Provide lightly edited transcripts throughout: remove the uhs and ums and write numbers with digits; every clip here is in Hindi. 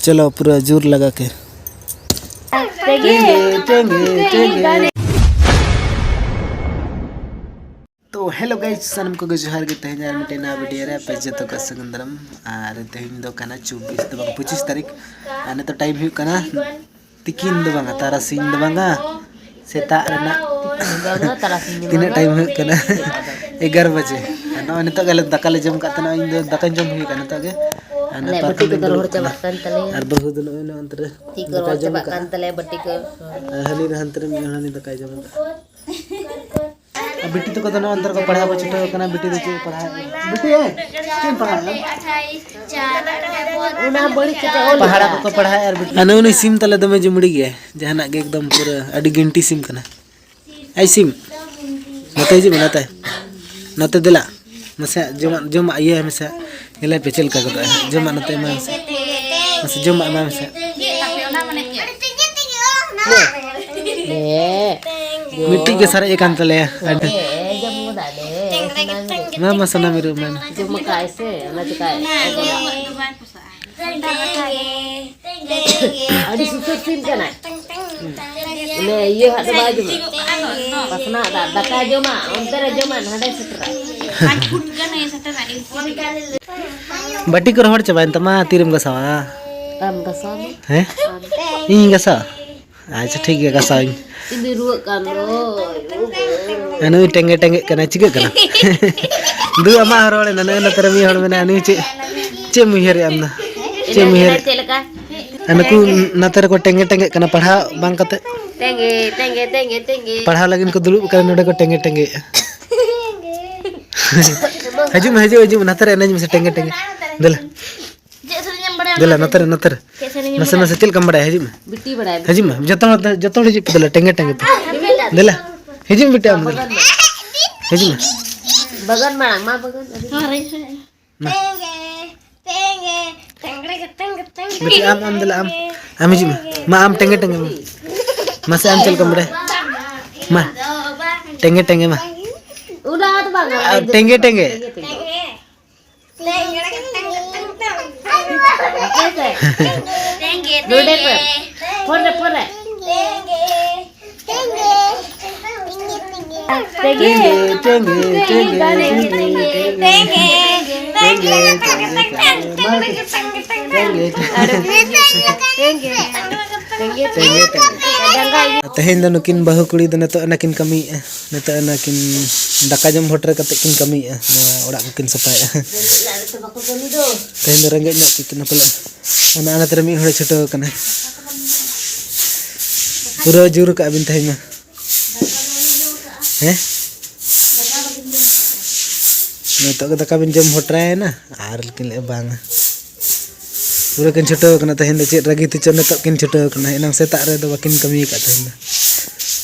चलो पूरा जोर लगा के तो हेलो गाइस सनम को जोहार के तेज मिटे ना वीडियो रे पे जतो का सगंदरम आर तेज दो कना 24 दो 25 तारीख आने तो टाइम हुई कना तिकिन दो बांगा तारासिन दो बांगा सेता रेना तीन टाइम हुई कना 11 बजे नो नितो गले दाका ले जम कातना इन दो दाका जम हुई कना तो गे ana bati ko dor chaba kan tale ar bahu dulu ino antre tikor chaba kan tale bati ko hani hantre mi hani dakai jam बेटी तो कदनो अंदर को पढ़ा बचटो कना बेटी दे पढ़ा बेटी है किन पढ़ा 28 उना बड़ी चटे पहाड़ा को पढ़ा यार बेटी अनु ने सिम तले दमे जुमड़ी गया जहाना के एकदम पूरा अडी गिनटी सिम कना आई सिम नते जी बनाता है नते दिला मसे जम ये है मसे इले पेचल का गदा जम नते में मसे जम में मसे मिट्टी के सारे एक अंतले मैं मसना मेरे में जम काय से ना चकाय अड़ी सुसु सिम कना ले ये हट बाजू पसना दका जमा अंतर जमा हडे सतरा बटी को रोड चबाइन तमा तीरम गसावा काम गसा हैं इन गसा अच्छा ठीक है गसा ini ruak kan lo anu tenge tenge kana ciga kana du ama horole nana na termi hor mena anu ce muhir amna ce muhir anu ku nater ko tenge tenge kana padha bang kate tenge padha lagin ko dulu kana node ko tenge tenge haju nater enaj mese tenge tenge dela nater masa masa cil kam bada haju bitti bada haju jatto haju dela tenge tenge dela haju bitti am haju bagan mang ma bagan bitti am dela am haju ma am tenge tenge masa am cil kam bada ma tenge tenge ma udah tuh bang tenge tenge Dode per, pore. Tehin do nukin bahu kuli do neto anakin kami neto anakin daka jam hoter kate kin kami na orak kin sapai tehin do rengge nya kin pala ana termi hore choto kana pura juru ka bin tehin ma neto daka bin jam hoter na ar kin le bang pura kin choto kana tehin do chet ragi tu neto kin choto kana enang setak re do bakin kami ka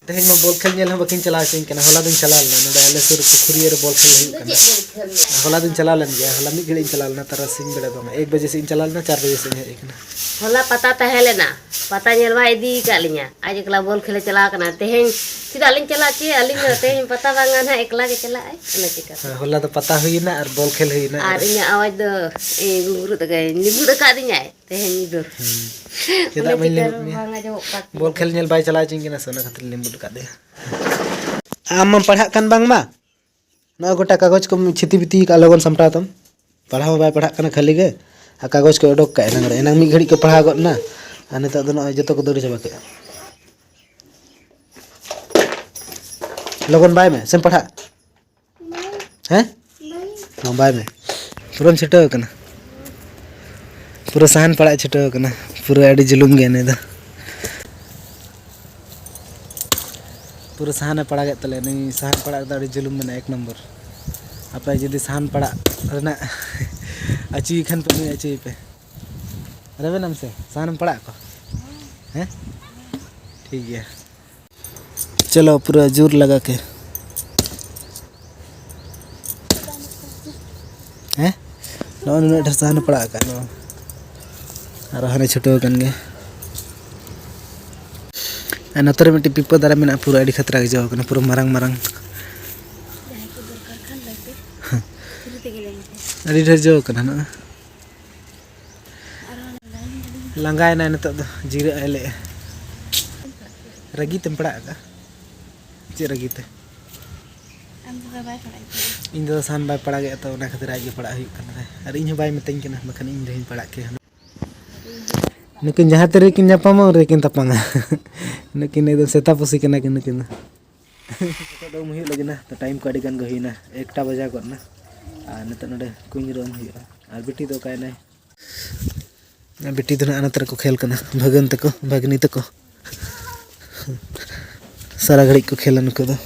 tehin ma bol khel nyel bakin chala sin kana hola din chala na node ale sur pukhuriye re bol khel hu kana hola din chala len gaya hola mi gidi chala na tara sin beda bang 1 बजे से चला ना 4 बजे से है एक ना होला पता तहले ना पता nyelwa idi ka linya aja kala bol khele chala kana tehin sida lin chala chi alin tehin pata bangan ha ekla ke chala ai ana chika होला तो पता हुई ना और बॉल खेल हुई ना ar inya awaj do guru ta kai nibu ka dinya tehin nibu kita main bol खेल nyel bai chala ching na sona khatir limbu ka de am पढ़ा kan bang ma ना गोटा कागज को छिती बिती का लगन समटा तम पढ़ा बाय पढ़ा कना खाली गे आ कागज को ओडक का एनंग मी घड़ी को पढ़ा गत ना आ नेता दो जतो को दौड़ चबा के लगन बाय में सेम पढ़ा हैं हां बाय में पूरा छटो कना पूरा सहन पढ़ा छटो कना पूरा अडी जुलुम गे ने दा पूरा सहन पढ़ा गत तले नहीं सहन पढ़ा दा अडी जुलुम में 1 number apa jadi sahan pada karena aci kan pe aci pe ada benam se sahan pada ko हैं ठीक है चलो पूरा जोर लगा के हैं नो ढेर साहन पड़ा का नो और हने छोटो कन गे नतर मिट्टी पिपा दारा में पूरा अड़ी खतरा के जाओ पूरा मारंग अड़ी ढेर जाओ ना लंगायना नित जीरा एले रगी तेम पड़ा का चे रगी ते इन दो सान बाय पड़ा गया तो ना खातिर आज पड़ा हुई कना और इन बाय मितኝ कना बखन इन रही पड़ा के नकिन जहां तेरे किन जापामा और किन तपांगा नकिन एकदम सेता पुसी कना किन नकिन तो दो मुहि लगना तो टाइम को अड़ी गन गहिना 1टा बजा करना आ नत नडे कुኝ रोम हुआ और बेटी तो काय ना बेटी तो ना तरह को खेल करना भगन तक भगनी तक सारा घड़ी को खेल नुको दो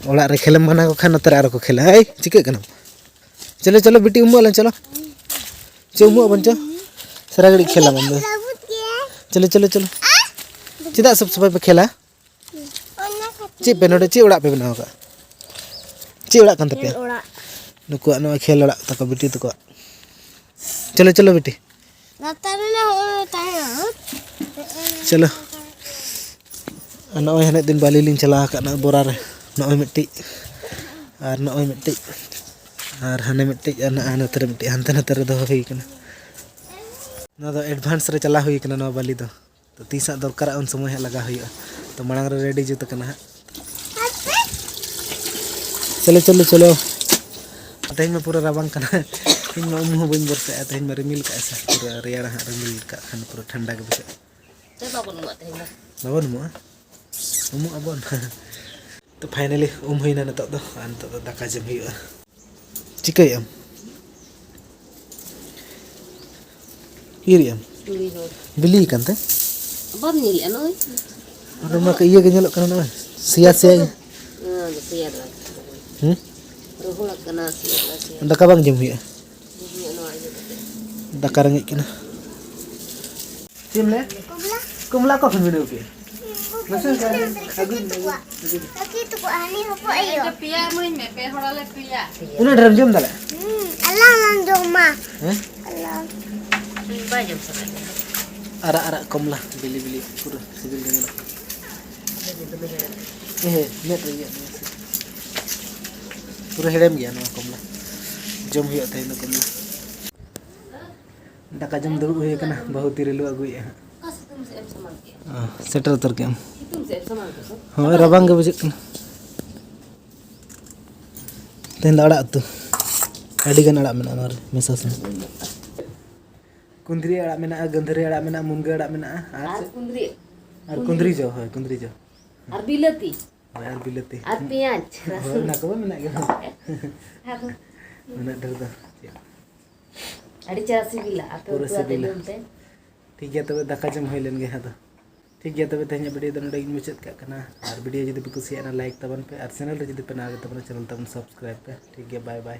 ओड़ा रे खेलम बना को खान नतरे आरो को खेला है चिके कना चलो चलो बेटी उमुआ चलो चे उमुआ बंचो सारा घड़ी खेला बंद चलो चलो चलो चिदा सब समय पे खेला चे पे नोडे चे ओड़ा पे बनाओ का चे ओड़ा कान तपे नुको नो खेल ओड़ा तक बेटी तक चलो चलो बेटी चलो नॉय हने दिन बाली लिन चला का बोरा रे नॉय मिट्टी और नॉय मिट्टी और हने मिट्टी ना नतर मिट्टी हनते नतर दो हुई कना ना दो एडवांस रे चला हुई कना नो बाली दो तो तीसा दरकार उन समय लगा हुई तो मांग रे रेडी जुत कना चलो चलो चलो तेज में पूरा राबांग कना इन में मुंह बन बरसे तेज में रिमिल का ऐसा पूरा रेयाड़ हा रिमिल का खान पूरा ठंडा के बसे ते बाबन मुआ उमु अबन तो फाइनली हुईना नत दो दाका जम हुआ चिकम इरियम बिली कानते बम नील अनोय अरे मा के ये के ñelok kana ना सिया सिया सिया रोहला कना सिया दाका bang jam huya दाका रंगे kana चिमले कुमला को खन के Masuk kan? Lagi tu kok ani apa ayo? पिया मुई में पे थोड़ा ले पिया Una dalam jam dah lah. Allah lanjut mah. Eh? Allah. बाजू सब Arak-arak kom lah, beli-beli pura sibil dengan. Net lagi. Pura hedam gaya nama kom lah. Jam hiya tadi nak kom lah. Daka jam dulu huya kana, bahu tiri lu agu ya. कस तुम से संभाल के Setter utar ke? तुम से संभाल के सब हाँ रबांग के बजे kana. Tenda arak tu. Adigan arak mana nor mesas. Kundri arak mana, gandhari arak mana, munga arak mana. आज कुंदरी Ar kundri jo, hai kundri jo. और बिलती Ar bilati. और प्याज Nak apa mana ke? Mana dah dah. अड़ी चासी बिला आप पूरा तो सिबिला। आते ठीक है तब दाका जम होइलन गे हादा ठीक है तब तेहन वीडियो दो नडे मुचाद का कना और वीडियो जदि पे कुसियाना लाइक तबन पे और चैनल रे जदि पे ना आगे तबन चैनल तबन सब्सक्राइब पे ठीक है बाय बाय।